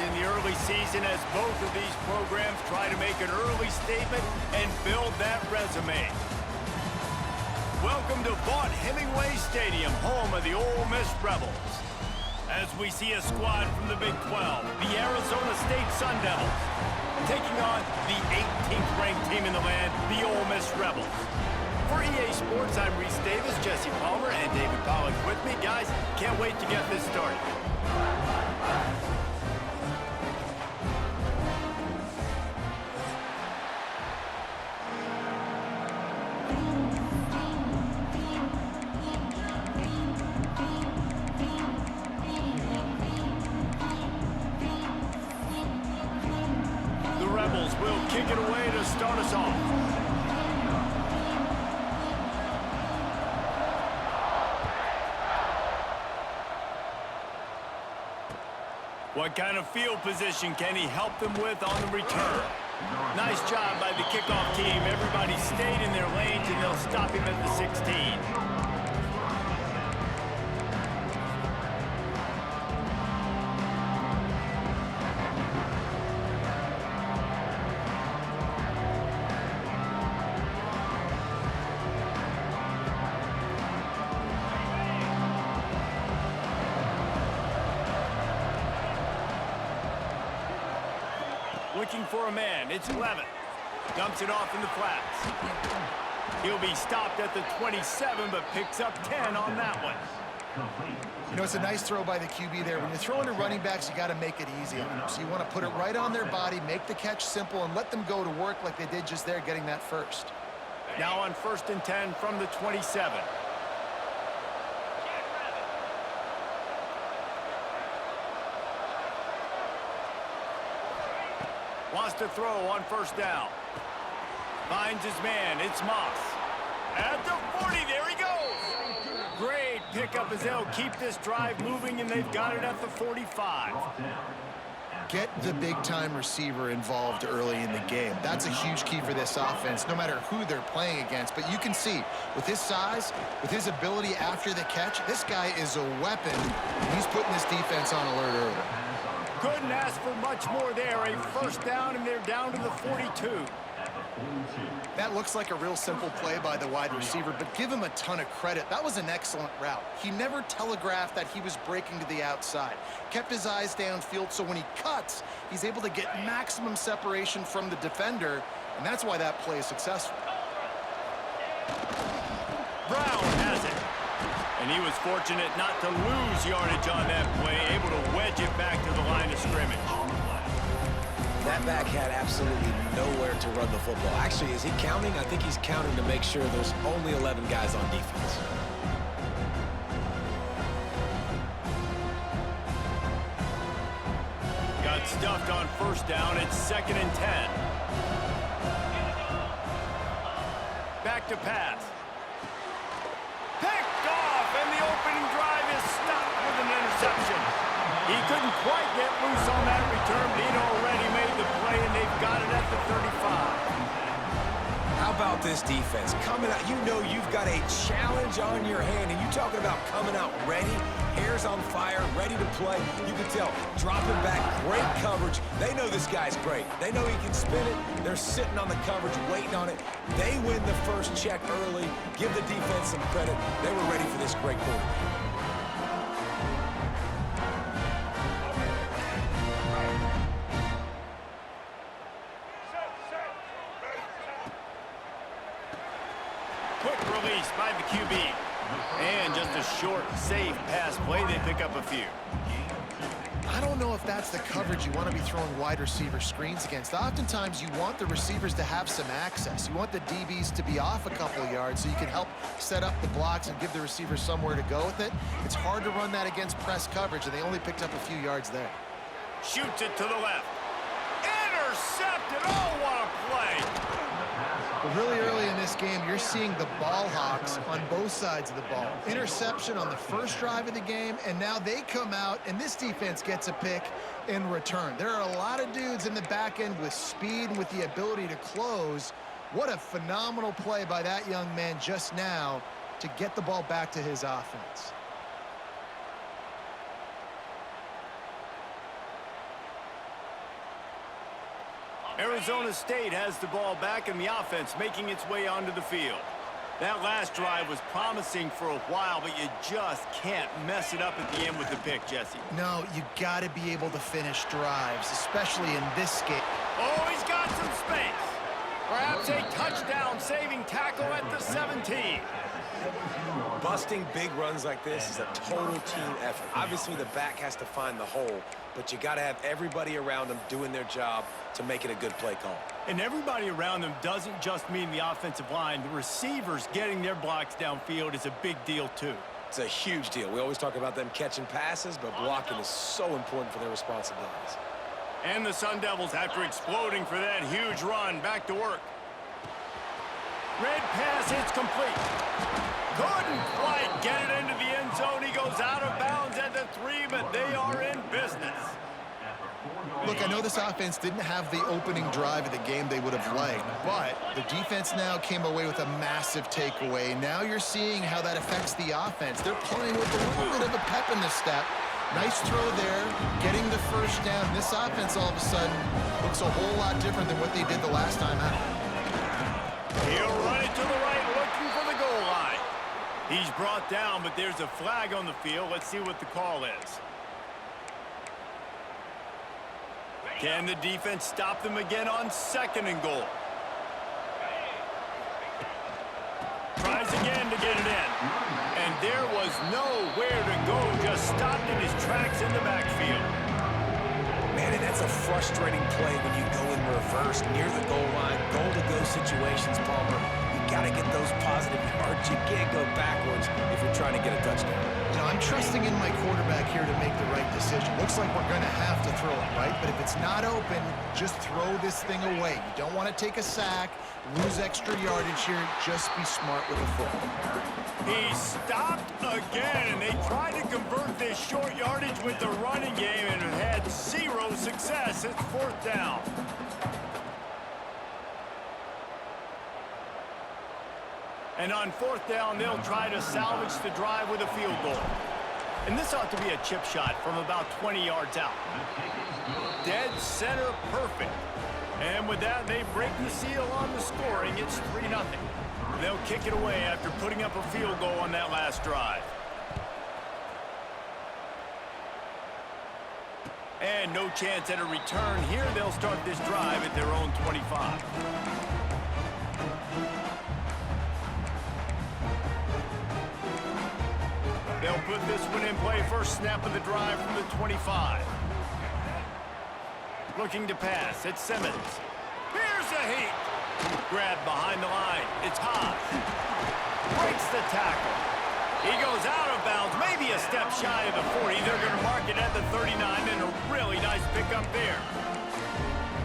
in the early season as both of these programs try to make an early statement and build that resume. Welcome to Vaught-Hemingway Stadium, home of the Ole Miss Rebels. As we see a squad from the Big 12, the Arizona State Sun Devils, taking on the 18th ranked team in the land, the Ole Miss Rebels. For EA Sports, I'm Reese Davis, Jesse Palmer, and David Pollack with me. Guys, can't wait to get this started. The Rebels will kick it away to start us off. What kind of field position can he help them with on the return? Nice job by the kickoff team. Everybody stayed in their lanes, and they'll stop him at the 16. Looking for a man, it's Levin. Dumps it off in the flats. He'll be stopped at the 27, but picks up 10 on that one. You know, it's a nice throw by the QB there. When you're throwing to running backs, you got to make it easy on them. So you want to put it right on their body, make the catch simple, and let them go to work like they did just there, getting that first. Now on 1st and 10 from the 27. Wants to throw on 1st down. Finds his man. It's Moss. At the 40, there he goes. Great pickup as they'll keep this drive moving, and they've got it at the 45. Get the big-time receiver involved early in the game. That's a huge key for this offense, no matter who they're playing against. But you can see, with his size, with his ability after the catch, this guy is a weapon. He's putting this defense on alert early. Couldn't ask for much more there. A 1st down, and they're down to the 42. That looks like a real simple play by the wide receiver, but give him a ton of credit. That was an excellent route. He never telegraphed that he was breaking to the outside. Kept his eyes downfield, so when he cuts, he's able to get maximum separation from the defender, and that's why that play is successful. Brown has it. And he was fortunate not to lose yardage on that play, able to wedge it back to the line of scrimmage. That back had absolutely nowhere to run the football. Actually, is he counting? I think he's counting to make sure there's only 11 guys on defense. Got stuffed on 1st down. It's 2nd and 10. Back to pass. Picked off, and the opening drive is stopped with an interception. He couldn't quite get loose on that return, but he'd already made the play, and they've got it at the 35. How about this defense? Coming out, you know you've got a challenge on your hand, and you're talking about coming out ready, hair's on fire, ready to play. You can tell, dropping back, great coverage. They know this guy's great. They know he can spin it. They're sitting on the coverage, waiting on it. They win the first check early. Give the defense some credit. They were ready for this great quarterback. Quick release by the QB. And just a short, safe pass play. They pick up a few. I don't know if that's the coverage you want to be throwing wide receiver screens against. Oftentimes, you want the receivers to have some access. You want the DBs to be off a couple yards so you can help set up the blocks and give the receiver somewhere to go with it. It's hard to run that against press coverage, and they only picked up a few yards there. Shoots it to the left. Intercepted. Oh, what a play. But really early in this game, you're seeing the ball hawks on both sides of the ball. Interception on the first drive of the game, and now they come out, and this defense gets a pick in return. There are a lot of dudes in the back end with speed and with the ability to close. What a phenomenal play by that young man just now to get the ball back to his offense. Arizona State has the ball back in the offense, making its way onto the field. That last drive was promising for a while, but you just can't mess it up at the end with the pick, Jesse. No, you got to be able to finish drives, especially in this game. Oh, he's got some space. Perhaps a touchdown-saving tackle at the 17. Busting big runs like this is a total team effort. Obviously, the back has to find the hole, but you got to have everybody around them doing their job to make it a good play call. And everybody around them doesn't just mean the offensive line. The receivers getting their blocks downfield is a big deal, too. It's a huge deal. We always talk about them catching passes, but blocking is so important for their responsibilities. And the Sun Devils, after exploding for that huge run, back to work. Red pass hits complete. Couldn't quite get it into the end zone. He goes out of bounds at the 3, but they are in business. Look, I know this offense didn't have the opening drive of the game they would have liked, but the defense now came away with a massive takeaway. Now you're seeing how that affects the offense. They're playing with a little bit of a pep in the step. Nice throw there, getting the first down. This offense all of a sudden looks a whole lot different than what they did the last time out. He'll run it to the right, looking for the goal line. He's brought down, but there's a flag on the field. Let's see what the call is. Can the defense stop them again on 2nd and goal? Tries again to get it in. And there was nowhere to go, just stopped in his tracks in the backfield. Man, and that's a frustrating play when you go in reverse near the goal line, goal-to-go situations, Palmer. You got to get those positive yards. You can't go backwards if you're trying to get a touchdown. You know, I'm trusting in my quarterback here to make the right decision. Looks like we're going to have to throw it, right? But if it's not open, just throw this thing away. You don't want to take a sack, lose extra yardage here. Just be smart with the football. He stopped again, and they tried to convert this short yardage with the running game and had 0 success. It's 4th down. And on 4th down, they'll try to salvage the drive with a field goal. And this ought to be a chip shot from about 20 yards out. Dead center perfect. And with that, they break the seal on the scoring. It's 3-0. They'll kick it away after putting up a field goal on that last drive. And no chance at a return here. They'll start this drive at their own 25. They'll put this one in play. First snap of the drive from the 25. Looking to pass. It's Simmons. Here's a heat. Grabbed behind the line. It's Haas. Breaks the tackle. He goes out of bounds. Maybe a step shy of the 40. They're going to mark it at the 39, and a really nice pickup there.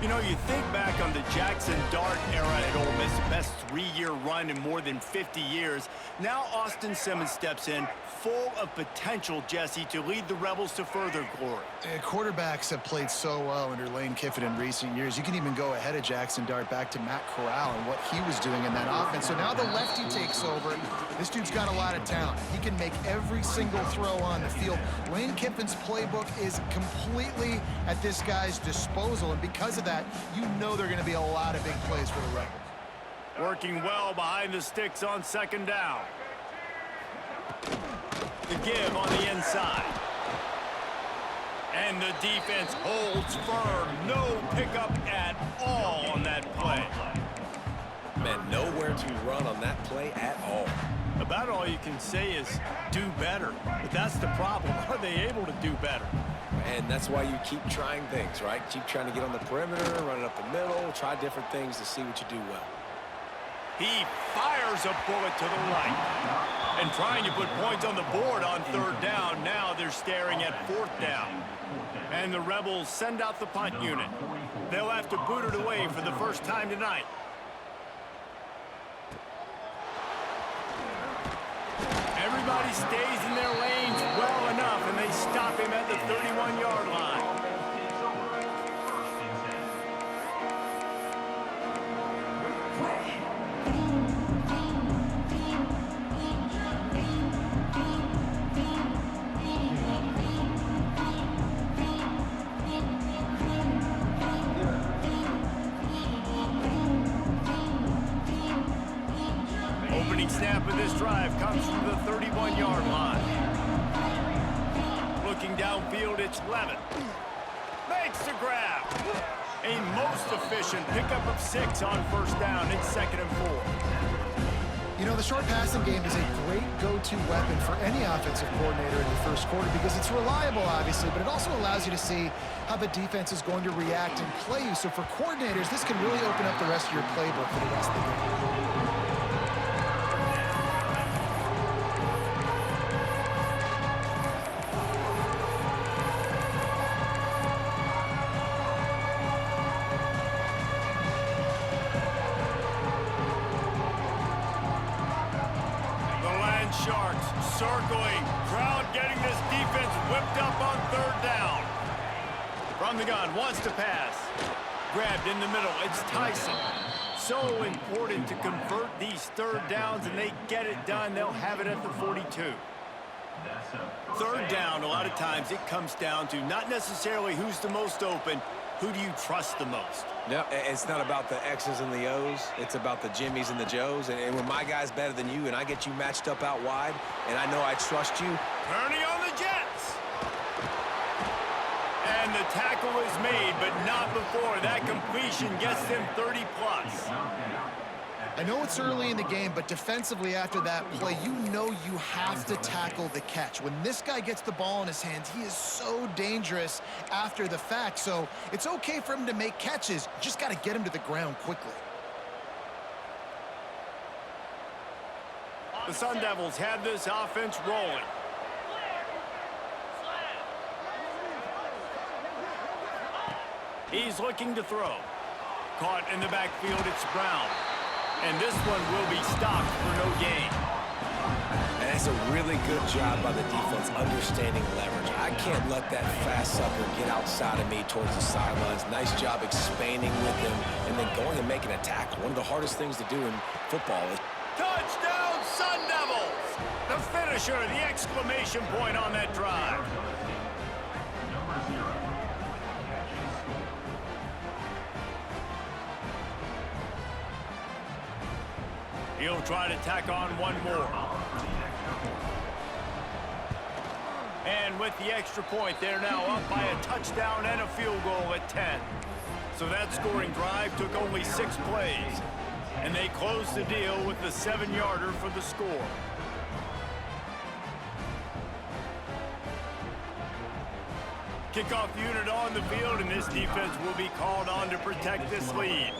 You know, you think back on the Jackson Dart era at Ole Miss, best 3-year run in more than 50 years. Now Austin Simmons steps in, full of potential, Jesse, to lead the Rebels to further glory. Quarterbacks have played so well under Lane Kiffin in recent years. You can even go ahead of Jackson Dart back to Matt Corral and what he was doing in that offense. So now the lefty takes over. This dude's got a lot of talent. He can make every single throw on the field. Lane Kiffin's playbook is completely at this guy's disposal, and because of that, you know there are going to be a lot of big plays for the Rebels. Working well behind the sticks on 2nd down. The give on the inside. And the defense holds firm. No pickup at all on that play. Man, nowhere to run on that play at all. About all you can say is do better. But that's the problem. Are they able to do better? And that's why you keep trying things, right? Keep trying to get on the perimeter, run it up the middle, try different things to see what you do well. He fires a bullet to the right. And trying to put points on the board on 3rd down. Now they're staring at 4th down. And the Rebels send out the punt unit. They'll have to boot it away for the first time tonight. Everybody stays in their lanes well enough, and they stop him at the 31-yard line. opening snap of this drive comes from the 31-yard line. Looking downfield, it's Levin. Makes the grab. A most efficient pickup of 6 on first down. It's 2nd and 4. You know, the short passing game is a great go-to weapon for any offensive coordinator in the first quarter because it's reliable, obviously, but it also allows you to see how the defense is going to react and play you. So for coordinators, this can really open up the rest of your playbook for the rest of the game. Sharks circling. Crowd getting this defense whipped up on 3rd down. From the gun, wants to pass. Grabbed in the middle. It's Tyson. So important to convert these 3rd downs, and they get it done. They'll have it at the 42. 3rd down, a lot of times it comes down to not necessarily who's the most open, who do you trust the most? No, it's not about the X's and the O's. It's about the Jimmys and the Joes. And when my guy's better than you and I get you matched up out wide, and I know I trust you. Turning on the Jets. And the tackle is made, but not before. That completion gets them 30-plus. I know it's early in the game, but defensively after that play, you know you have to tackle the catch. When this guy gets the ball in his hands, he is so dangerous after the fact. So it's okay for him to make catches. You just got to get him to the ground quickly. The Sun Devils have this offense rolling. He's looking to throw. Caught in the backfield, it's Brown. And this one will be stopped for no gain. And that's a really good job by the defense understanding leverage. I can't let that fast sucker get outside of me towards the sidelines. Nice job expanding with him and then going and making a tackle. One of the hardest things to do in football is... Touchdown, Sun Devils! The finisher, the exclamation point on that drive. He'll try to tack on one more. And with the extra point, they're now up by a touchdown and a field goal at 10. So that scoring drive took only 6 plays. And they closed the deal with the 7-yarder for the score. Kickoff unit on the field, and this defense will be called on to protect this lead.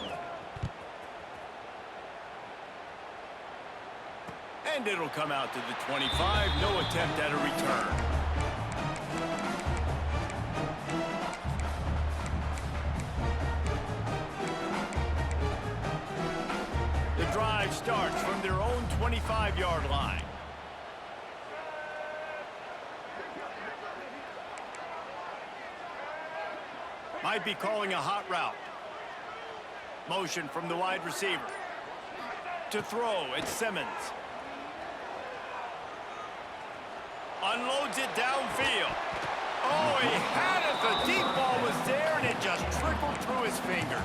And it'll come out to the 25. No attempt at a return. The drive starts from their own 25-yard line. Might be calling a hot route. Motion from the wide receiver. To throw, it's Simmons. Unloads it downfield. Oh, he had it. The deep ball was there, and it just trickled through his fingers.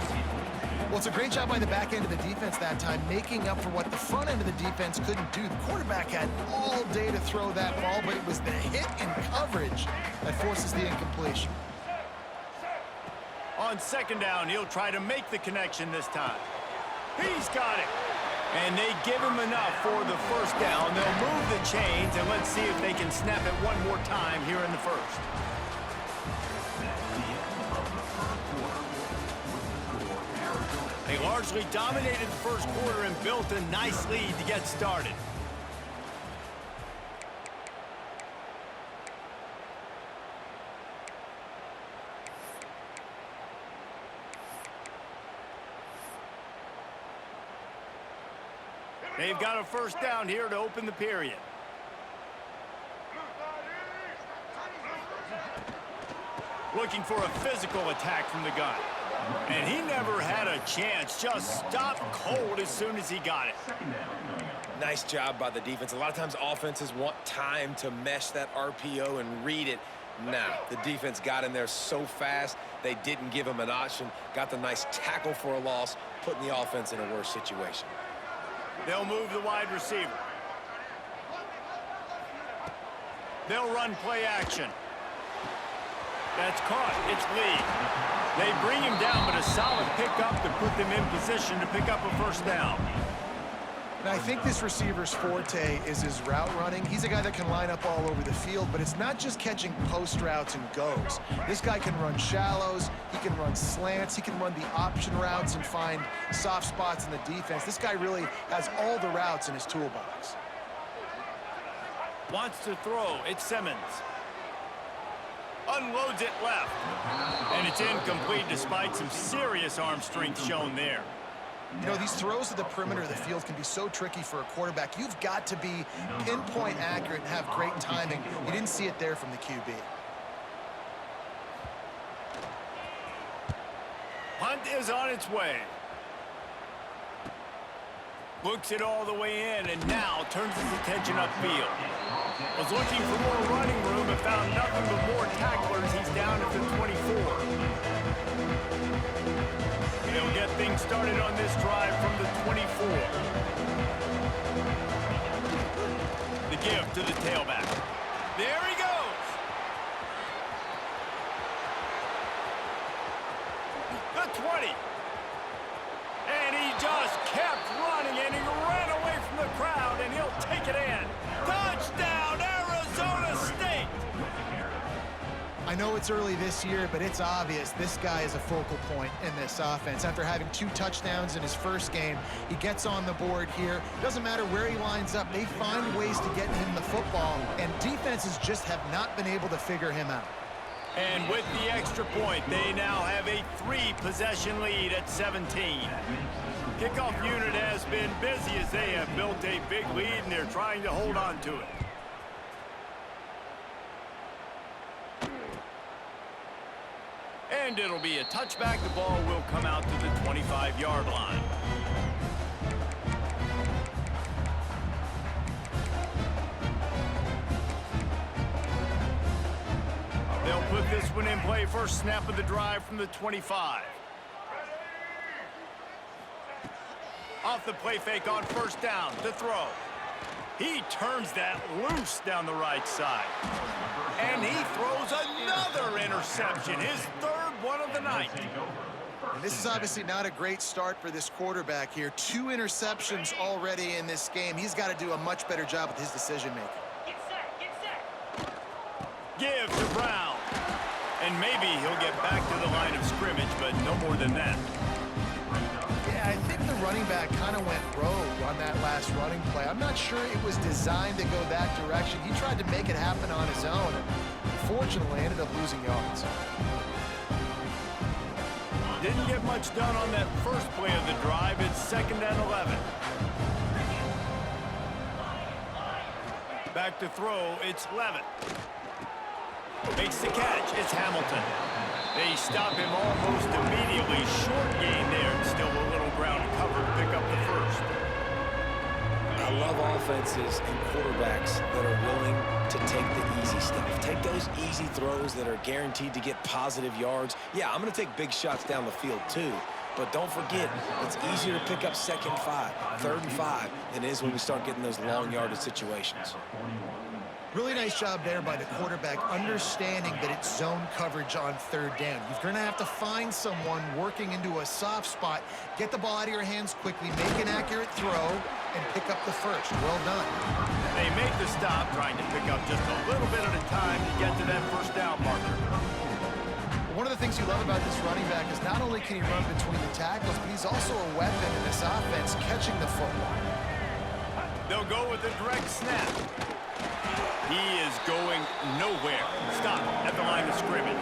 Well, it's a great job by the back end of the defense that time, making up for what the front end of the defense couldn't do. The quarterback had all day to throw that ball, but it was the hit and coverage that forces the incompletion. On 2nd down, he'll try to make the connection this time. He's got it. And they give him enough for the 1st down. They'll move the chains, and let's see if they can snap it one more time here in the 1st. They largely dominated the 1st quarter and built a nice lead to get started. They've got a 1st down here to open the period. Looking for a physical attack from the gun. And he never had a chance. Just stopped cold as soon as he got it. Nice job by the defense. A lot of times offenses want time to mesh that RPO and read it. Nah, the defense got in there so fast, they didn't give him an option. Got the nice tackle for a loss, putting the offense in a worse situation. They'll move the wide receiver. They'll run play action. That's caught. It's Lee. They bring him down, but a solid pickup to put them in position to pick up a first down. And I think this receiver's forte is his route running. He's a guy that can line up all over the field, but it's not just catching post routes and goes. This guy can run shallows, he can run slants, he can run the option routes and find soft spots in the defense. This guy really has all the routes in his toolbox. Wants to throw. It's Simmons. Unloads it left. And it's incomplete despite some serious arm strength shown there. You know, these throws to the perimeter of the field can be so tricky for a quarterback. You've got to be pinpoint accurate and have great timing. You didn't see it there from the QB. Punt is on its way. Looks it all the way in and now turns his attention upfield. Was looking for more running room and found nothing but more tacklers. He's down at the 24. They'll get things started on this drive from the 24. The give to the tailback. There he goes. The 20. And he just kept running, and he ran away from the crowd, and he'll take it in. Touchdown, Arizona State! I know it's early this year, but it's obvious this guy is a focal point in this offense. After having 2 touchdowns in his first game, he gets on the board here. Doesn't matter where he lines up, they find ways to get him the football, and defenses just have not been able to figure him out. And with the extra point, they now have a 3-possession lead at 17. Kickoff unit has been busy as they have built a big lead, and they're trying to hold on to it. And it'll be a touchback. The ball will come out to the 25-yard line. They'll put this one in play. First snap of the drive from the 25. Off the play fake on first down to throw. He turns that loose down the right side. And he throws another interception, his third one of the night. And this is obviously not a great start for this quarterback here. 2 interceptions already in this game. He's got to do a much better job with his decision-making. Give to Brown. And maybe he'll get back to the line of scrimmage, but no more than that. Yeah, I think the running back kind of went rogue on that last running play. I'm not sure it was designed to go that direction. He tried to make it happen on his own, and fortunately ended up losing yards. Didn't get much done on that first play of the drive. It's 2nd and 11. Back to throw, it's Levitt. Makes the catch, it's Hamilton. They stop him almost immediately. Short gain there, and still a little ground covered to pick up the first. I love offenses and quarterbacks that are willing to take the easy stuff. Take those easy throws that are guaranteed to get positive yards. Yeah, I'm going to take big shots down the field too. But don't forget, it's easier to pick up 2nd and 5, 3rd and 5 than it is when we start getting those long yardage situations. Really nice job there by the quarterback, understanding that it's zone coverage on 3rd down. You're going to have to find someone working into a soft spot, get the ball out of your hands quickly, make an accurate throw, and pick up the first. Well done. They make the stop, trying to pick up just a little bit at a time to get to that first down marker. One of the things you love about this running back is not only can he run between the tackles, but he's also a weapon in this offense, catching the football. They'll go with a direct snap. He is going nowhere. Stop at the line of scrimmage.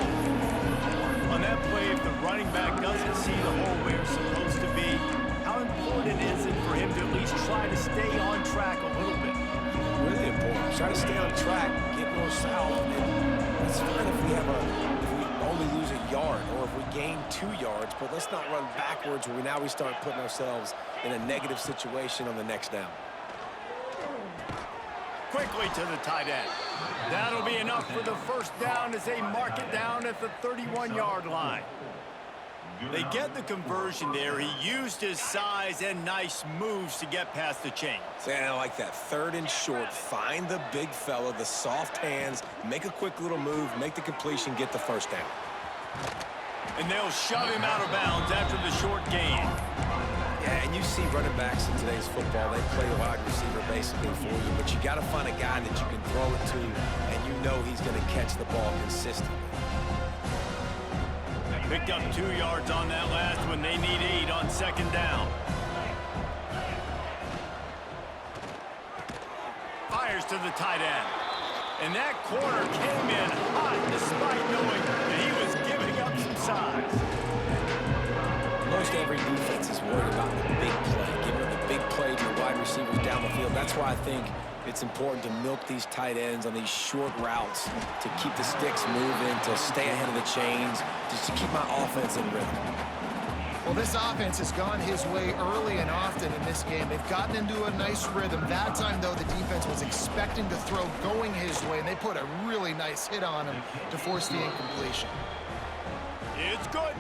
On that play, if the running back doesn't see the hole where it's supposed to be, how important is it for him to at least try to stay on track a little bit? Really important. Try to stay on track, get north south, and it's fine if we only lose a yard or if we gain 2 yards, but let's not run backwards where we start putting ourselves in a negative situation on the next down. Quickly to the tight end. That'll be enough for the first down as they mark it down at the 31-yard line. They get the conversion there. He used his size and nice moves to get past the chains. And I like that. 3rd and short. Find the big fella, the soft hands, make a quick little move, make the completion, get the first down. And they'll shove him out of bounds after the short gain. Yeah, and you see running backs in today's football, they play wide receiver basically for you, but you got to find a guy that you can throw it to, and you know he's going to catch the ball consistently. Picked up 2 yards on that last one. They need 8 on 2nd down. Fires to the tight end. And that corner came in hot despite knowing that he was giving up some size. Most every defense is worried about the big play, giving the big play to the wide receivers down the field. That's why I think it's important to milk these tight ends on these short routes to keep the sticks moving, to stay ahead of the chains, just to keep my offense in rhythm. Well, this offense has gone his way early and often in this game. They've gotten into a nice rhythm. That time, though, the defense was expecting to throw going his way, and they put a really nice hit on him to force the incompletion. It's good.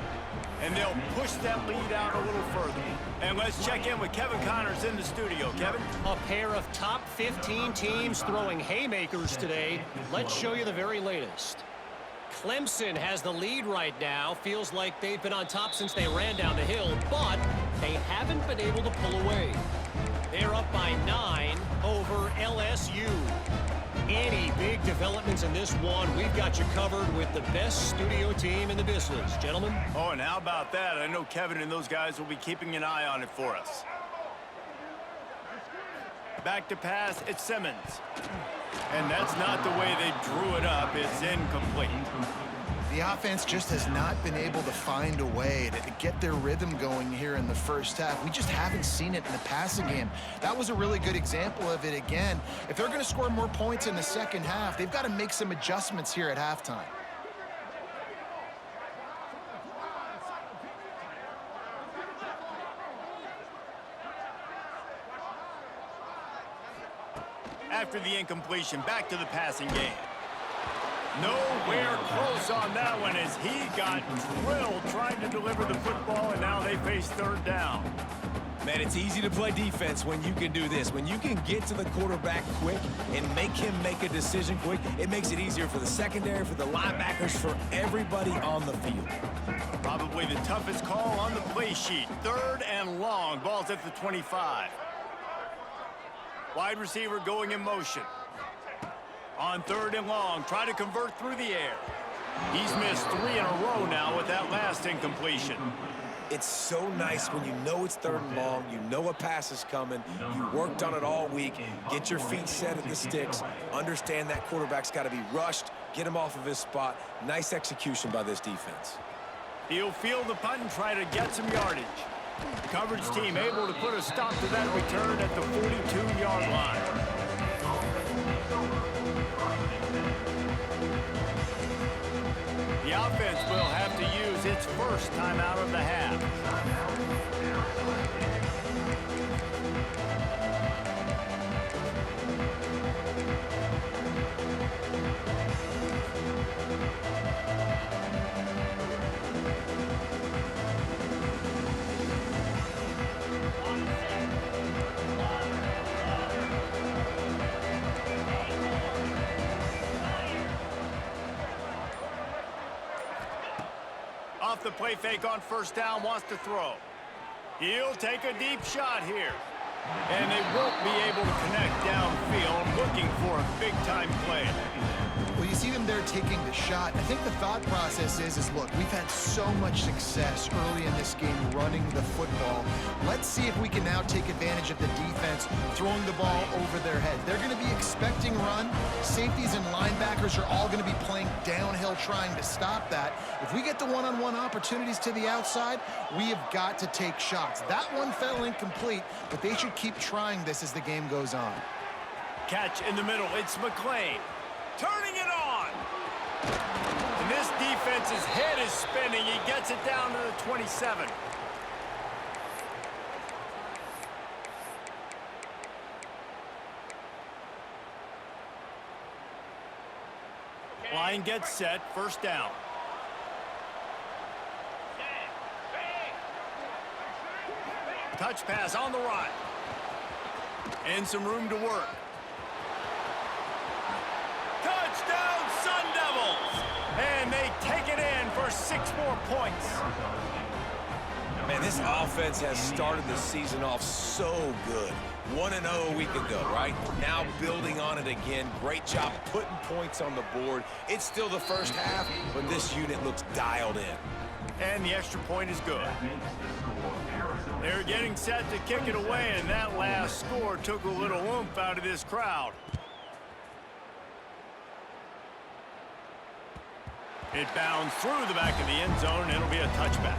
And they'll push that lead out a little further. And let's check in with Kevin Connors in the studio. Kevin? A pair of top 15 teams throwing haymakers today. Let's show you the very latest. Clemson has the lead right now. Feels like they've been on top since they ran down the hill, but they haven't been able to pull away. They're up by 9 over LSU. Any big developments in this one, we've got you covered with the best studio team in the business. Gentlemen? Oh, and how about that? I know Kevin and those guys will be keeping an eye on it for us. Back to pass, it's Simmons. And that's not the way they drew it up. It's incomplete. The offense just has not been able to find a way to get their rhythm going here in the first half. We just haven't seen it in the passing game. That was a really good example of it again. If they're going to score more points in the second half, they've got to make some adjustments here at halftime. After the incompletion, back to the passing game. Nowhere close on that one as he got drilled trying to deliver the football, and now they face 3rd down. Man, it's easy to play defense when you can do this. When you can get to the quarterback quick and make him make a decision quick, it makes it easier for the secondary, for the linebackers, for everybody on the field. Probably the toughest call on the play sheet. 3rd and long. Ball's at the 25. Wide receiver going in motion. On 3rd and long, try to convert through the air. He's missed 3 in a row now with that last incompletion. It's so nice when you know it's 3rd and long, you know a pass is coming, you worked on it all week, get your feet set at the sticks, understand that quarterback's got to be rushed, get him off of his spot. Nice execution by this defense. He'll field the punt and try to get some yardage. Coverage team able to put a stop to that return at the 42-yard line. The offense will have to use its first timeout of the half. Off the play fake on 1st down, wants to throw. He'll take a deep shot here. And they won't be able to connect downfield, looking for a big-time play. Well, you see them there taking the shot. I think the thought process is look, we've had so much success early in this game running the football. Let's see if we can now take advantage of the defense throwing the ball over their head. They're going to be expecting run. Safeties and linebackers are all going to be playing downhill trying to stop that. If we get the one-on-one opportunities to the outside, we have got to take shots. That one fell incomplete, but they should keep trying this as the game goes on. Catch in the middle, it's McClain. Turning it on. And this defense's head is spinning. He gets it down to the 27. Line gets set, 1st down. touch pass on the run. And some room to work. Touchdown, Sun Devils! And they take it in for 6 more points. Man, this offense has started the season off so good. 1-0 a week ago, right? Now building on it again. Great job putting points on the board. It's still the first half, but this unit looks dialed in. And the extra point is good. They're getting set to kick it away, and that last score took a little oomph out of this crowd. It bounds through the back of the end zone, and it'll be a touchback.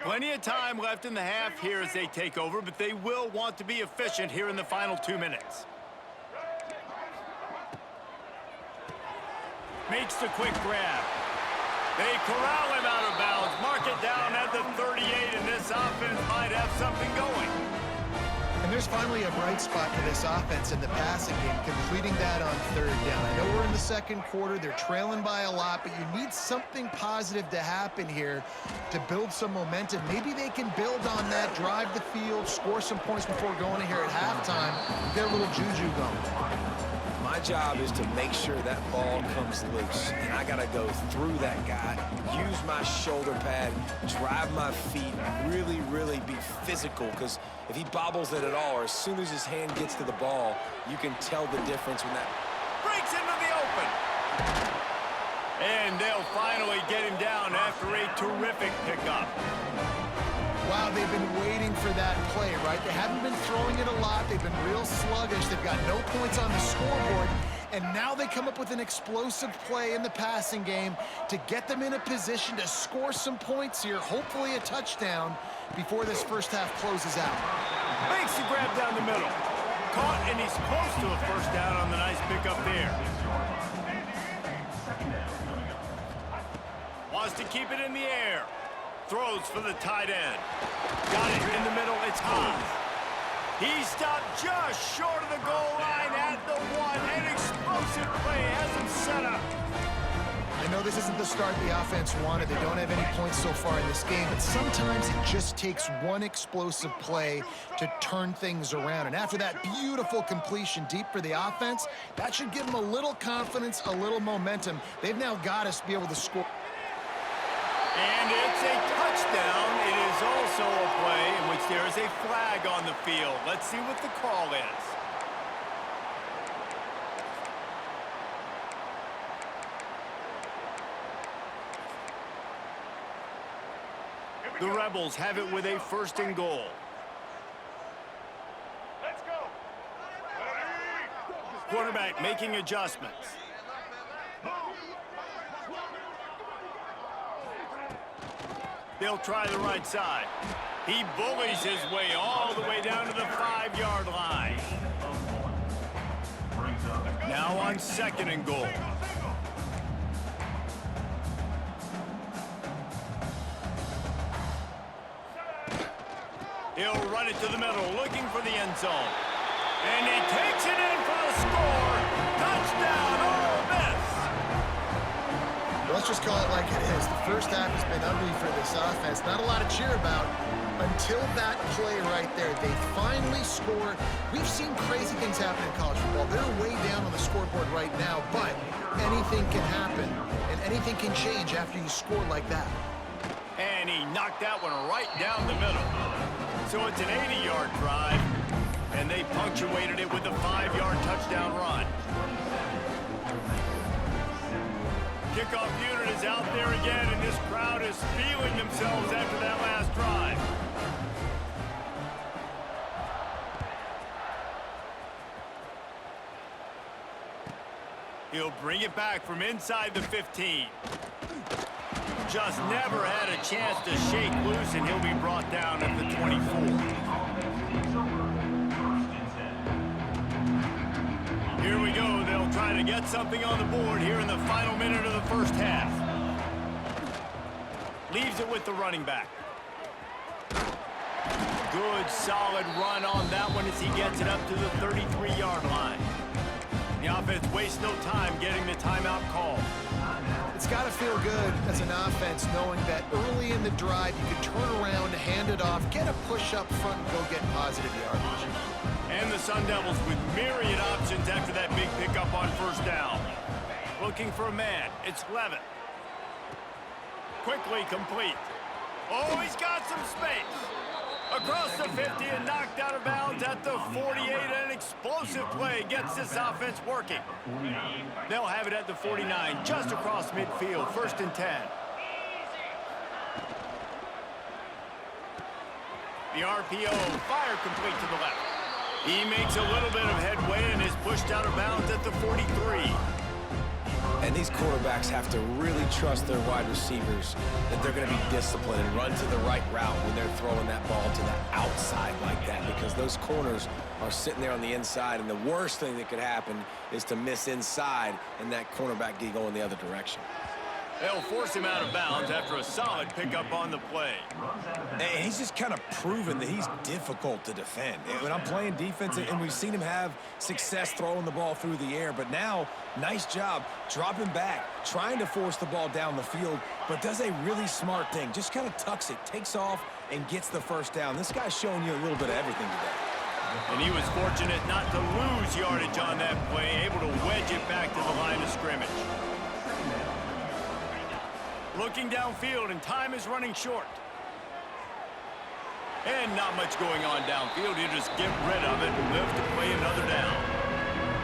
Plenty of time left in the half here as they take over, but they will want to be efficient here in the final 2 minutes. Makes the quick grab. They corral him out of bounds, mark it down at the 38, and this offense might have something going. And there's finally a bright spot for this offense in the passing game, completing that on 3rd down. I know we're in the 2nd quarter. They're trailing by a lot, but you need something positive to happen here to build some momentum. Maybe they can build on that, drive the field, score some points before going in here at halftime, and get a little juju going. My job is to make sure that ball comes loose, and I got to go through that guy, use my shoulder pad, drive my feet, really be physical, because if he bobbles it at all, or as soon as his hand gets to the ball, you can tell the difference when that Breaks into the open. And they'll finally get him down after a terrific pickup. Wow, they've been waiting for that play, right? They haven't been throwing it a lot. They've been real sluggish. They've got no points on the scoreboard. And now they come up with an explosive play in the passing game to get them in a position to score some points here, hopefully a touchdown, before this first half closes out. Makes the grab down the middle. Caught, and he's close to a first down on the nice pickup there. Wants to keep it in the air. Throws for the tight end. Got it in the middle. It's high. He stopped just short of the goal line at the 1. An explosive play has him set up. I know this isn't the start the offense wanted. They don't have any points so far in this game, but sometimes it just takes one explosive play to turn things around. And after that beautiful completion deep for the offense, that should give them a little confidence, a little momentum. They've now got us to be able to score. And it's a touchdown. It is also a play in which there is a flag on the field. Let's see what the call is. The Rebels have it with a 1st and goal. Let's go. Quarterback making adjustments. They'll try the right side. He bullies his way all the way down to the 5-yard line. Now on 2nd and goal. He'll run it to the middle, looking for the end zone. And he takes it in for the score. Touchdown, Ole Miss. Let's just call it like it is. The first half has been ugly for this offense. Not a lot to cheer about until that play right there. They finally score. We've seen crazy things happen in college football. They're way down on the scoreboard right now, but anything can happen, and anything can change after you score like that. And he knocked that one right down the middle. So it's an 80-yard drive, and they punctuated it with a 5-yard touchdown run. Kickoff unit is out there again, and this crowd is feeling themselves after that last drive. He'll bring it back from inside the 15. Just never had a chance to shake loose, and he'll be brought down at the 24. Here we go. They'll try to get something on the board here in the final minute of the first half. Leaves it with the running back. good, solid run on that one as he gets it up to the 33-yard line. The offense wastes no time getting the timeout call. It's got to feel good as an offense knowing that early in the drive you can turn around, hand it off, get a push up front, and go get positive yardage. And the Sun Devils with myriad options after that big pickup on first down. Looking for a man. It's Levitt. Quickly complete. Oh, he's got some space. Across the 50 and knocked out of bounds at the 48. An explosive play gets this offense working. They'll have it at the 49, just across midfield, 1st and 10. The RPO, fire complete to the left. He makes a little bit of headway and is pushed out of bounds at the 43. And these quarterbacks have to really trust their wide receivers that they're going to be disciplined and run to the right route when they're throwing that ball to the outside like that, because those corners are sitting there on the inside, and the worst thing that could happen is to miss inside and that cornerback get going the other direction. They'll force him out of bounds after a solid pickup on the play. And he's just kind of proven that he's difficult to defend. When I'm playing defense, and we've seen him have success throwing the ball through the air, but now, nice job dropping back, trying to force the ball down the field, but does a really smart thing. Just kind of tucks it, takes off, and gets the first down. This guy's showing you a little bit of everything today. And he was fortunate not to lose yardage on that play, able to wedge it back to the line of scrimmage. Looking downfield, and time is running short. And not much going on downfield. You just get rid of it and live to play another down.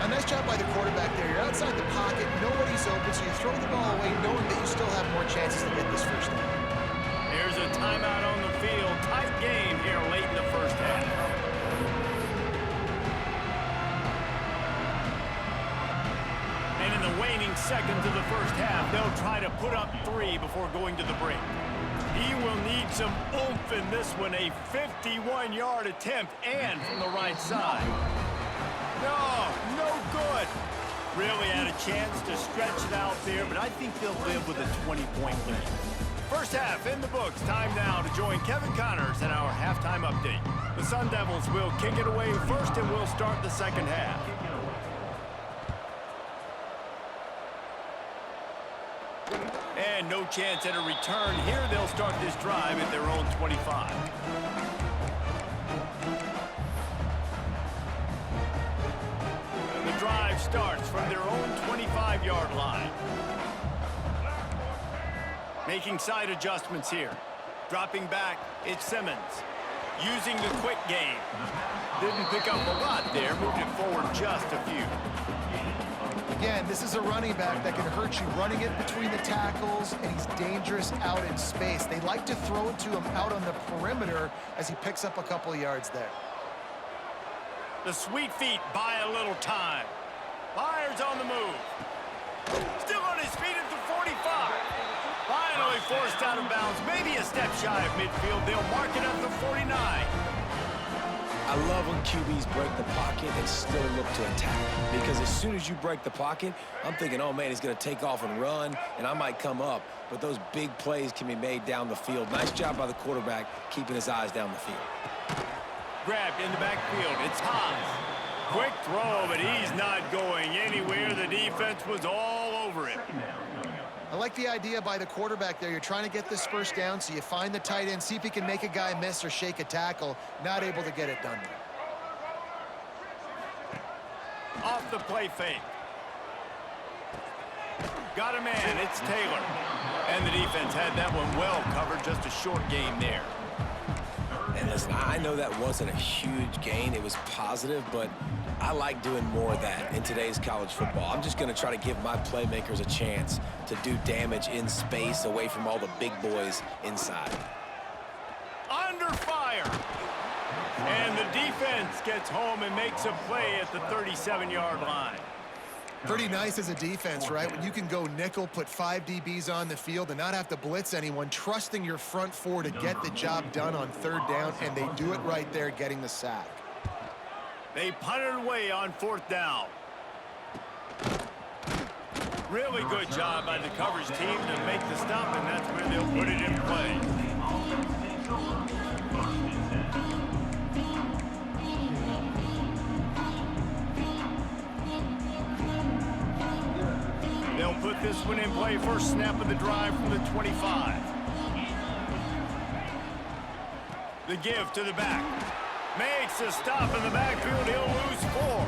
A nice job by the quarterback there. You're outside the pocket, nobody's open, so you throw the ball away knowing that you still have more chances to get this first down. Here's a timeout on the field. Tight game here late in the first half. And in the waning seconds of the first half, they'll try to put up 3 before going to the break. He will need some oomph in this one, a 51-yard attempt, and from the right side. No good. Really had a chance to stretch it out there, but I think they'll live with a 20-point lead. First half in the books. Time now to join Kevin Connors in our halftime update. The Sun Devils will kick it away first, and we'll start the second half. And no chance at a return here. They'll start this drive at their own 25. The drive starts from their own 25-yard line. Making side adjustments here. Dropping back, it's Simmons. Using the quick game. Didn't pick up a lot there. Moved it forward just a few. Again, this is a running back that can hurt you running it between the tackles, and he's dangerous out in space. They like to throw it to him out on the perimeter as he picks up a couple of yards there. The sweet feet buy a little time. Myers on the move. Still on his feet at the 45. Finally forced out of bounds. Maybe a step shy of midfield. They'll mark it at the 49. I love when QBs break the pocket and still look to attack. Because as soon as you break the pocket, I'm thinking, oh, man, he's going to take off and run, and I might come up. But those big plays can be made down the field. Nice job by the quarterback keeping his eyes down the field. Grabbed in the backfield. It's Haas. Quick throw, but he's not going anywhere. The defense was all over him. I like the idea by the quarterback there. You're trying to get this first down, so you find the tight end, see if he can make a guy miss or shake a tackle. Not able to get it done there. Off the play fake. Got a man. It's Taylor. And the defense had that one well covered. Just a short game there. And listen, I know that wasn't a huge gain. It was positive, but I like doing more of that in today's college football. I'm just going to try to give my playmakers a chance to do damage in space away from all the big boys inside. Under fire. And the defense gets home and makes a play at the 37-yard line. Pretty nice as a defense, right? When you can go nickel, put 5 DBs on the field and not have to blitz anyone, trusting your front four to get the job done on third down, and they do it right there, getting the sack. They punt it away on fourth down. Really good job by the coverage team to make the stop, and that's where they'll put it in play. this one in play. First snap of the drive from the 25. The give to the back. Makes a stop in the backfield. He'll lose 4.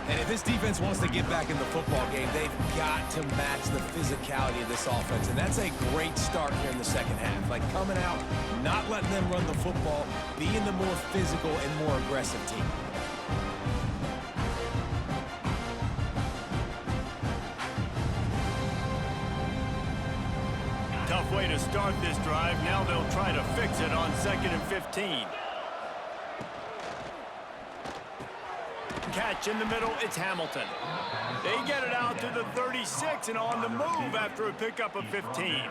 And if this defense wants to get back in the football game, they've got to match the physicality of this offense. And that's a great start here in the second half. Like coming out, not letting them run the football, being the more physical and more aggressive team. Tough way to start this drive. Now they'll try to fix it on 2nd and 15. Catch in the middle, it's Hamilton. They get it out to the 36 and on the move after a pickup of 15.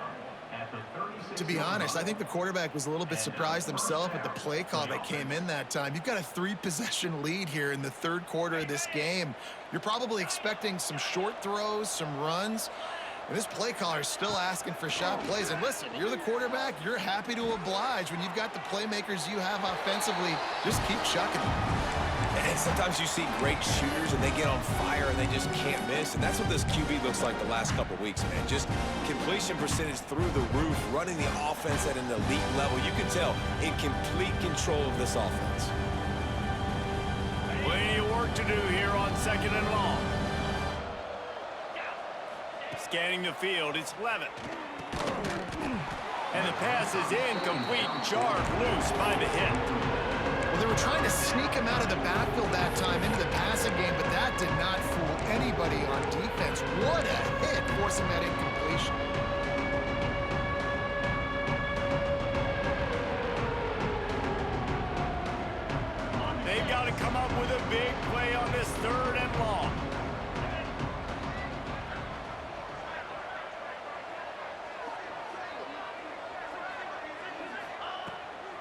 To be honest, I think the quarterback was a little bit surprised himself at the play call that came in that time. You've got a 3-possession lead here in the third quarter of this game. You're probably expecting some short throws, some runs. And this play caller is still asking for shot plays. And listen, you're the quarterback. You're happy to oblige when you've got the playmakers you have offensively. Just keep chucking them. And sometimes you see great shooters and they get on fire and they just can't miss. And that's what this QB looks like the last couple weeks, man. Just completion percentage through the roof, running the offense at an elite level. You can tell in complete control of this offense. Plenty of work to do here on 2nd and long. Scanning the field, it's Levitt. And the pass is incomplete, jarred loose by the hit. Well, they were trying to sneak him out of the backfield that time into the passing game, but that did not fool anybody on defense. What a hit, forcing that incompletion. They've got to come up with a big play on this 3rd and long.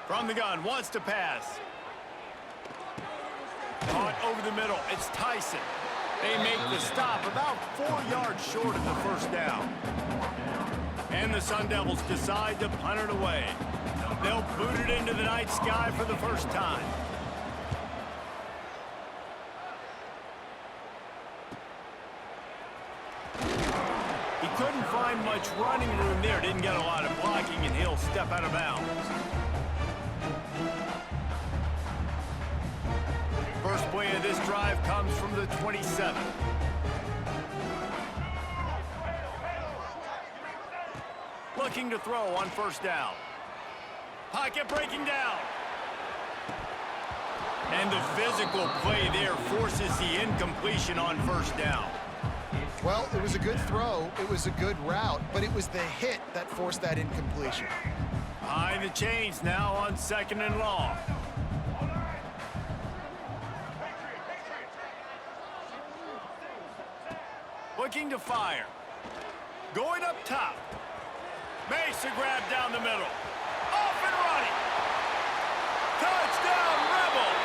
From the gun, wants to pass. Caught over the middle, it's Tyson. They make the stop about 4 yards short of the first down. And the Sun Devils decide to punt it away. They'll boot it into the night sky for the first time. He couldn't find much running room there, didn't get a lot of blocking, and he'll step out of bounds. First play of this drive comes from the 27. Looking to throw on first down. Pocket breaking down. And the physical play there forces the incompletion on first down. Well, it was a good throw. It was a good route, but it was the hit that forced that incompletion. Behind the chains now on 2nd and long. Looking to fire. Going up top. Makes a grab down the middle. Off and running. Touchdown, Rebels!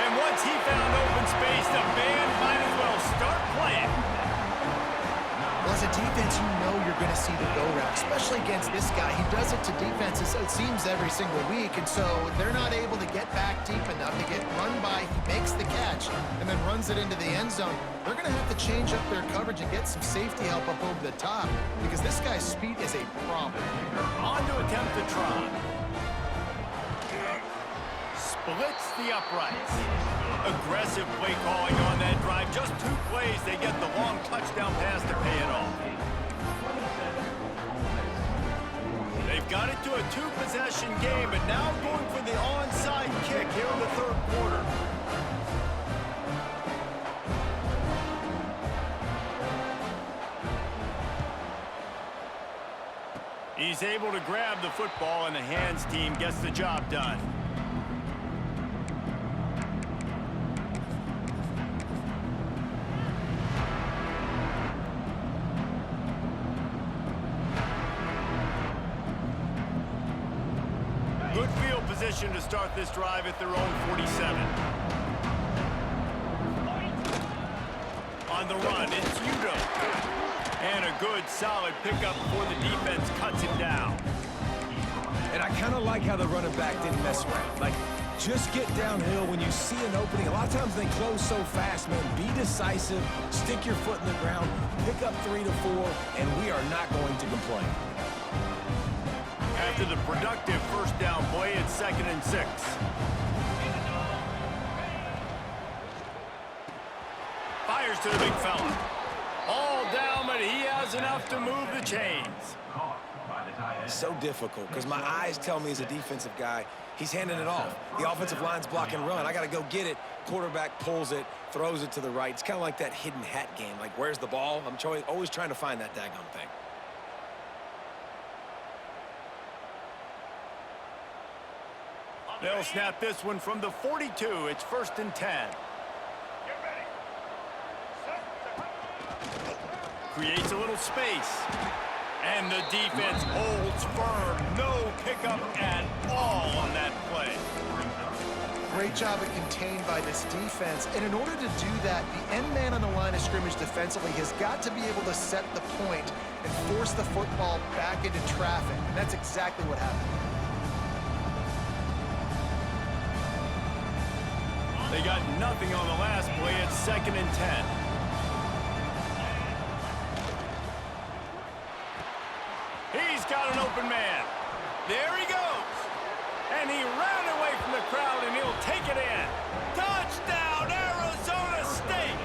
And once he found open space, the band might as well start playing. Well, as a defense, you know you're going to see the go route, especially against this guy. He does it to defenses, it seems, every single week, and so they're not able to get back deep enough to get run by. He makes the catch and then runs it into the end zone. They're going to have to change up their coverage and get some safety help up over the top because this guy's speed is a problem. On to attempt the try. Splits the uprights. Aggressive play calling on that drive. Just 2 plays, they get the long touchdown pass to pay it off. They've got it to a 2-possession game, but now going for the onside kick here in the 3rd quarter. He's able to grab the football, and the hands team gets the job done. Good field position to start this drive at their own 47. On the run, it's Udo. And a good, solid pickup before the defense cuts him down. And I kind of like how the running back didn't mess around. Like, Just get downhill when you see an opening. A lot of times they close so fast, man. Be decisive, stick your foot in the ground, pick up 3 to 4, and we are not going to complain. After the productive first down play, it's 2nd and 6. Fires to the big fella. All down, but he has enough to move the chains. So difficult because my eyes tell me as a defensive guy, he's handing it off. The offensive line's block and run. I got to go get it. Quarterback pulls it, throws it to the right. It's kind of like that hidden hat game. Like, where's the ball? I'm always trying to find that daggone thing. They'll snap this one from the 42. It's 1st and 10. Creates a little space. And the defense holds firm. No pickup at all on that play. Great job at contained by this defense. And in order to do that, the end man on the line of scrimmage defensively has got to be able to set the point and force the football back into traffic. And that's exactly what happened. They got nothing on the last play. It's 2nd and 10. He's got an open man. There he goes. And he ran away from the crowd, and he'll take it in. Touchdown, Arizona State!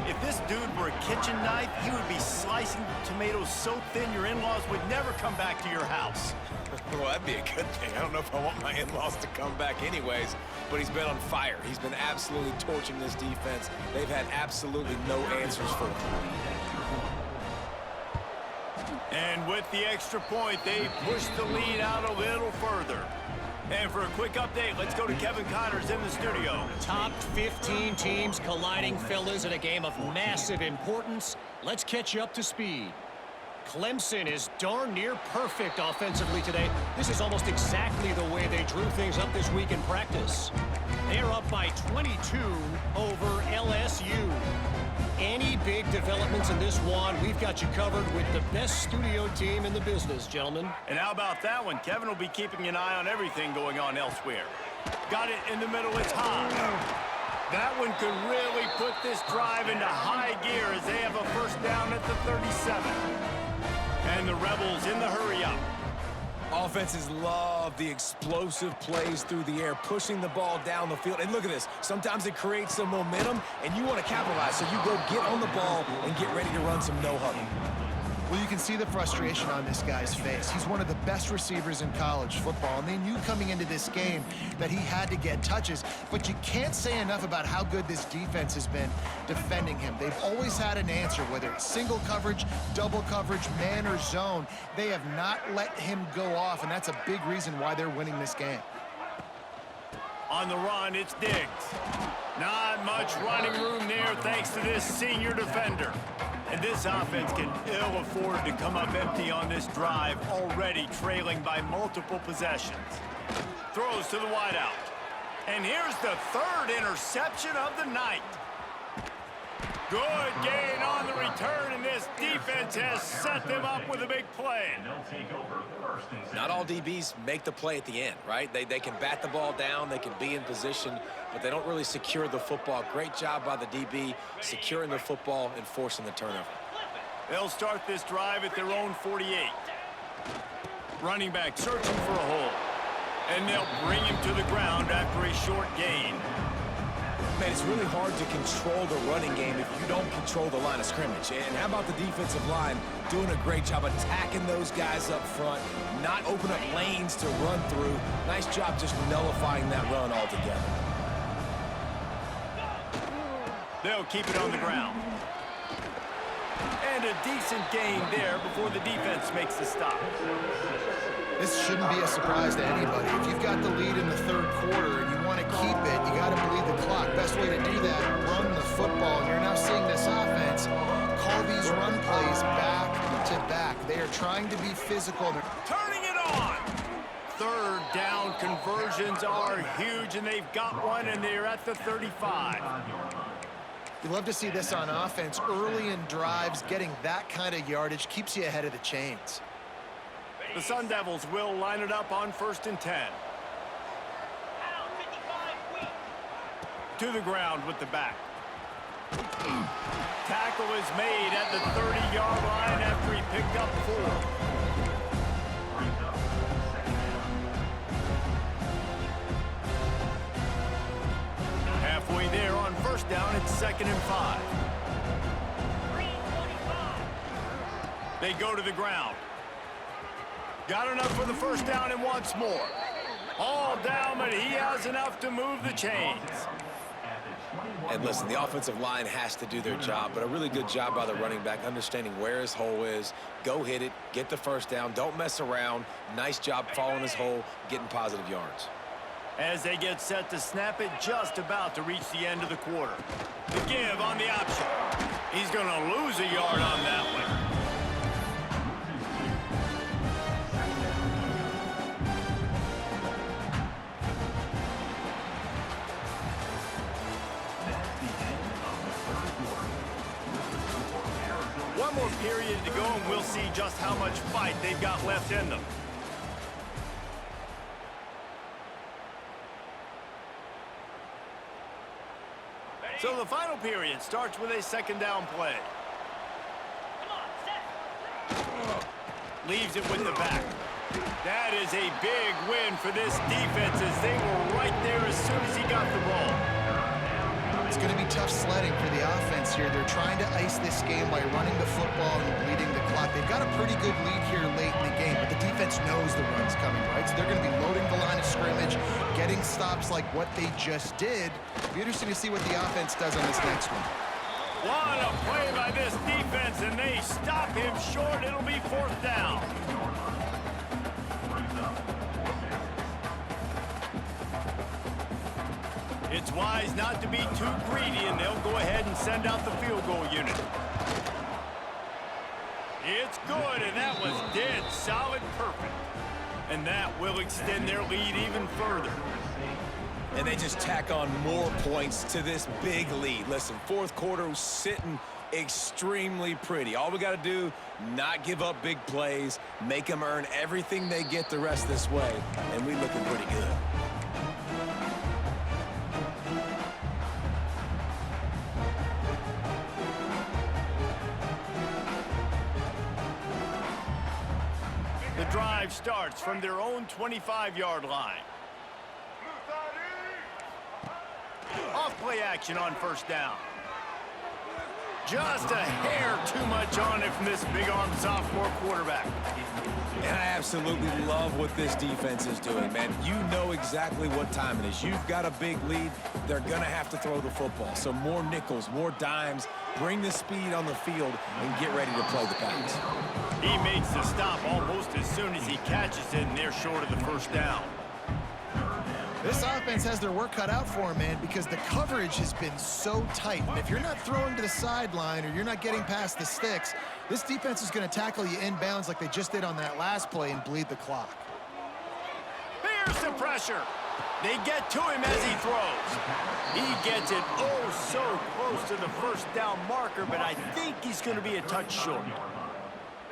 If this dude were a kitchen knife, he would be slicing tomatoes so thin your in-laws would never come back to your house. Well, that'd be a good thing. I don't know if I want my in-laws to come back anyways, but he's been on fire. He's been absolutely torching this defense. They've had absolutely no answers for him. And with the extra point, they push the lead out a little further. And for a quick update, let's go to Kevin Connors in the studio. Top 15 teams colliding, fellas, in a game of massive importance. Let's catch you up to speed. Clemson is darn near perfect offensively today. This is almost exactly the way they drew things up this week in practice. They're up by 22 over LSU. Any big developments in this one, we've got you covered with the best studio team in the business, gentlemen. And how about that one? Kevin will be keeping an eye on everything going on elsewhere. Got it in the middle, it's high. That one could really put this drive into high gear as they have a first down at the 37. And the Rebels in the hurry-up. Offenses love the explosive plays through the air, pushing the ball down the field. And look at this. Sometimes it creates some momentum, and you want to capitalize. So you go get on the ball and get ready to run some no-huddle. Well, you can see the frustration on this guy's face. He's one of the best receivers in college football, and they knew coming into this game that he had to get touches, but you can't say enough about how good this defense has been defending him. They've always had an answer, whether it's single coverage, double coverage, man or zone. They have not let him go off, and that's a big reason why they're winning this game. On the run, it's Diggs. Not much running room there thanks to this senior defender. And this offense can ill afford to come up empty on this drive, already trailing by multiple possessions. Throws to the wideout. And here's the 3rd interception of the night. Good gain on the return, and this defense has set them up with a big play. Not all DBs make the play at the end, right? They can bat the ball down, they can be in position, but they don't really secure the football. Great job by the DB securing the football and forcing the turnover. They'll start this drive at their own 48. Running back searching for a hole. And they'll bring him to the ground after a short gain. Man, it's really hard to control the running game if you don't control the line of scrimmage. And how about the defensive line doing a great job attacking those guys up front, not open up lanes to run through. Nice job just nullifying that run altogether. They'll keep it on the ground. And a decent gain there before the defense makes the stop. This shouldn't be a surprise to anybody. If you've got the lead in the 3rd quarter and you want to keep it, you got to bleed the clock. Best way to do that, run the football. And you're now seeing this offense call these run plays back to back. They are trying to be physical. Turning it on. 3rd down conversions are huge, and they've got one, and they're at the 35. You love to see this on offense. Early in drives, getting that kind of yardage keeps you ahead of the chains. The Sun Devils will line it up on 1st and 10. to the ground with the back. Tackle is made at the 30-yard line after he picked up 4. Halfway there on first down, it's 2nd and 5. They go to the ground. Got enough for the first down and wants more. All down, but he has enough to move the chains. And listen, the offensive line has to do their job, but a really good job by the running back, understanding where his hole is. Go hit it, get the first down, don't mess around. Nice job following his hole, getting positive yards. As they get set to snap it, just about to reach the end of the quarter. The give on the option. He's going to lose a yard on that one. One more period to go, and we'll see just how much fight they've got left in them. So the final period starts with a 2nd down play. Leaves it with the back. That is a big win for this defense as they were right there as soon as he got the ball. It's going to be tough sledding for the offense here. They're trying to ice this game by running the football and bleeding the clock. They've got a pretty good lead here late in the game, but the defense knows the run's coming, right? So they're going to be loading the line of scrimmage, getting stops like what they just did. It'll be interesting to see what the offense does on this next one. What a play by this defense, and they stop him short. It'll be 4th down. It's wise not to be too greedy, and they'll go ahead and send out the field goal unit. It's good, and that was dead solid perfect. And that will extend their lead even further. And they just tack on more points to this big lead. Listen, 4th quarter was sitting extremely pretty. All we got to do, not give up big plays, make them earn everything they get the rest of this way, and we looking pretty good. The drive starts from their own 25-yard line. Off play action on first down. Just a hair too much on it from this big-armed sophomore quarterback. And I absolutely love what this defense is doing, man. You know exactly what time it is. You've got a big lead. They're going to have to throw the football. So more nickels, more dimes. Bring the speed on the field and get ready to play the pass. He makes the stop almost as soon as he catches it, and they're short of the first down. This offense has their work cut out for them, man, because the coverage has been so tight. And if you're not throwing to the sideline or you're not getting past the sticks, this defense is going to tackle you inbounds like they just did on that last play and bleed the clock. Here's the pressure. They get to him as he throws. He gets it oh so close to the first down marker, but I think he's going to be a touch short.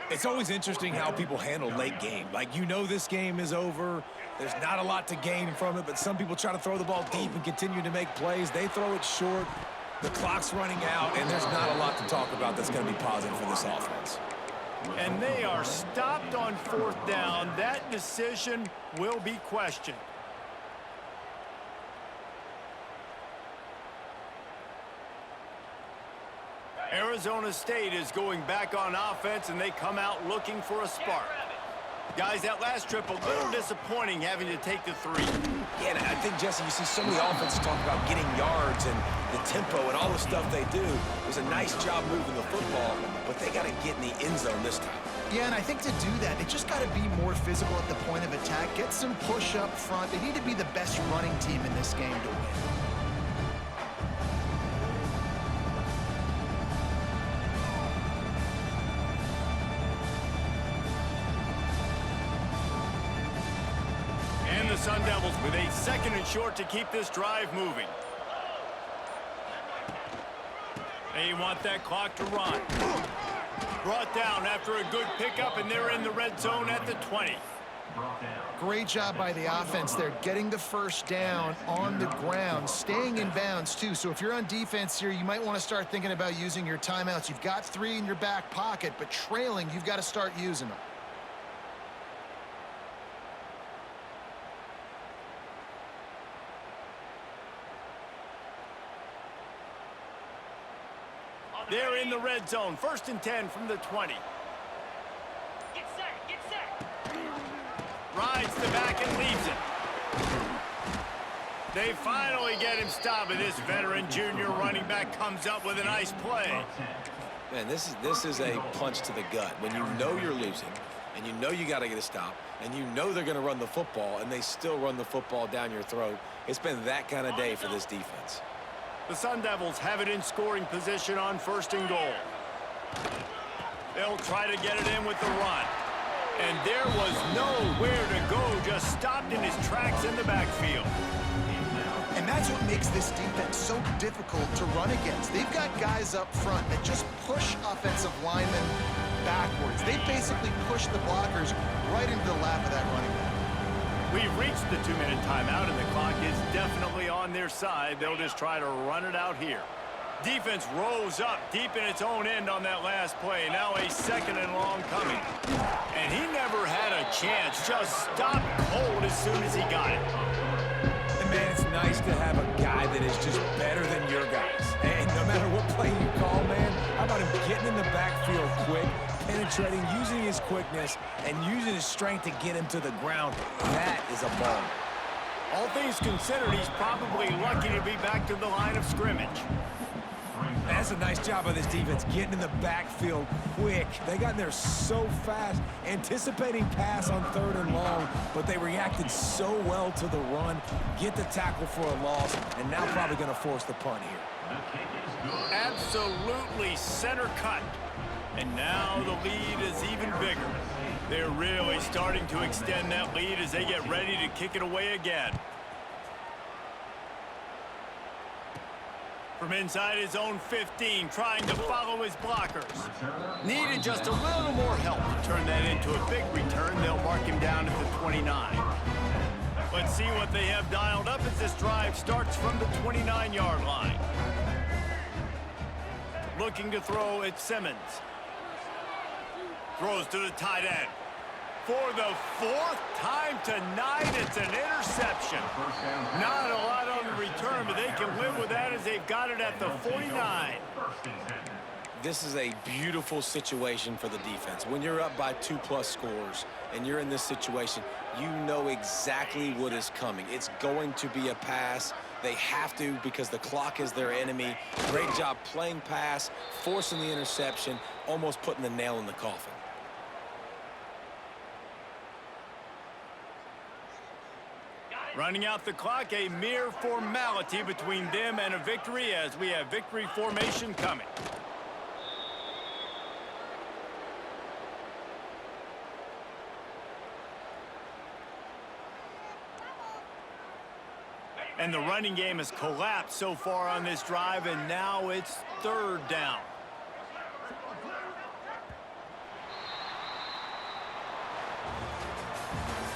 It's always interesting how people handle late game. Like, you know this game is over. There's not a lot to gain from it, but some people try to throw the ball deep and continue to make plays. They throw it short. The clock's running out, and there's not a lot to talk about that's going to be positive for this offense. And they are stopped on 4th down. That decision will be questioned. Arizona State is going back on offense, and they come out looking for a spark. Guys, that last trip, a little disappointing having to take the 3. Yeah, and I think, Jesse, you see so many offenses talk about getting yards and the tempo and all the stuff they do. It was a nice job moving the football, but they got to get in the end zone this time. Yeah, and I think to do that, they just got to be more physical at the point of attack, get some push up front. They need to be the best running team in this game to win. And the Sun Devils with a 2nd and short to keep this drive moving. They want that clock to run. Brought down after a good pickup, and they're in the red zone at the 20. Great job by the offense there, getting the first down on the ground, staying in bounds too. So if you're on defense here, you might want to start thinking about using your timeouts. You've got 3 in your back pocket, but trailing, you've got to start using them. They're in the red zone. 1st and 10 from the 20. Get set. Rides the back and leaves it. They finally get him stopped, and this veteran junior running back comes up with a nice play. Man, this is a punch to the gut. When you know you're losing, and you know you got to get a stop, and you know they're going to run the football, and they still run the football down your throat. It's been that kind of day for this defense. The Sun Devils have it in scoring position on 1st and goal. They'll try to get it in with the run. And there was nowhere to go, just stopped in his tracks in the backfield. And that's what makes this defense so difficult to run against. They've got guys up front that just push offensive linemen backwards. They basically push the blockers right into the lap of that running back. We've reached the 2-minute timeout, and the clock is definitely on their side. They'll just try to run it out here. Defense rose up deep in its own end on that last play. Now a 2nd and long coming. And he never had a chance. Just stopped cold as soon as he got it. And man, it's nice to have a guy that is just better than your guys. And no matter what play you call, man, how about him getting in the backfield quick, penetrating, using his quickness, and using his strength to get him to the ground. That is a ball. All things considered, he's probably lucky to be back to the line of scrimmage. That's a nice job by this defense, getting in the backfield quick. They got in there so fast, anticipating pass on 3rd and long, but they reacted so well to the run, get the tackle for a loss, and now probably going to force the punt here. Absolutely center cut. And now the lead is even bigger. They're really starting to extend that lead as they get ready to kick it away again. From inside his own 15, trying to follow his blockers. Needed just a little more help to turn that into a big return. They'll mark him down at the 29. Let's see what they have dialed up as this drive starts from the 29-yard line. Looking to throw at Simmons. Throws to the tight end. For the 4th time tonight, it's an interception. Not a lot on the return, but they can live with that as they've got it at the 49. This is a beautiful situation for the defense. When you're up by 2+ scores and you're in this situation, you know exactly what is coming. It's going to be a pass. They have to because the clock is their enemy. Great job playing pass, forcing the interception, almost putting the nail in the coffin. Running out the clock, a mere formality between them and a victory as we have victory formation coming. And the running game has collapsed so far on this drive, and now it's 3rd down.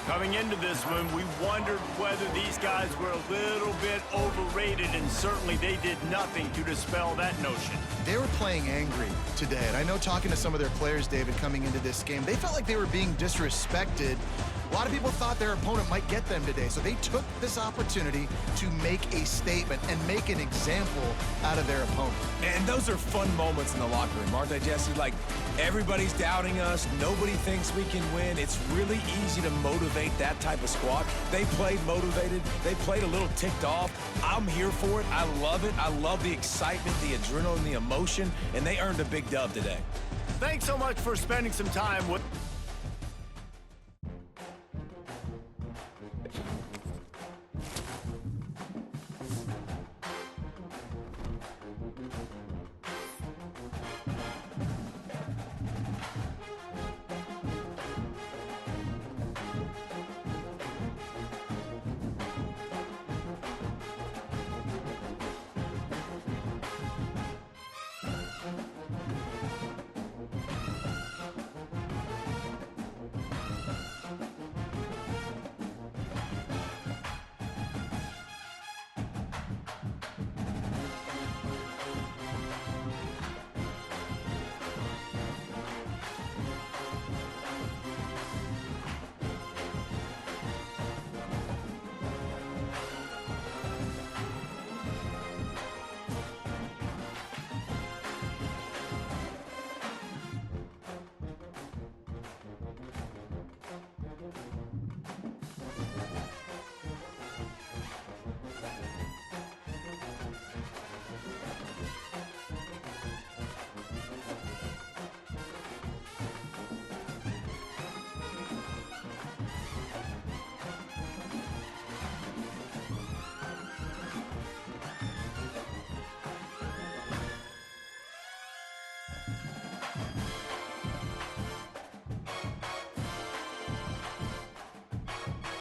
Coming into this one, we wondered whether these guys were a little bit overrated, and certainly they did nothing to dispel that notion. They were playing angry today, and I know talking to some of their players, David, coming into this game, they felt like they were being disrespected. A lot of people thought their opponent might get them today, so they took this opportunity to make a statement and make an example out of their opponent. And those are fun moments in the locker room, aren't they, Jesse? Like, everybody's doubting us. Nobody thinks we can win. It's really easy to motivate that type of squad. They played motivated. They played a little ticked off. I'm here for it. I love it. I love the excitement, the adrenaline, the emotion, and they earned a big dub today. Thanks so much for spending some time with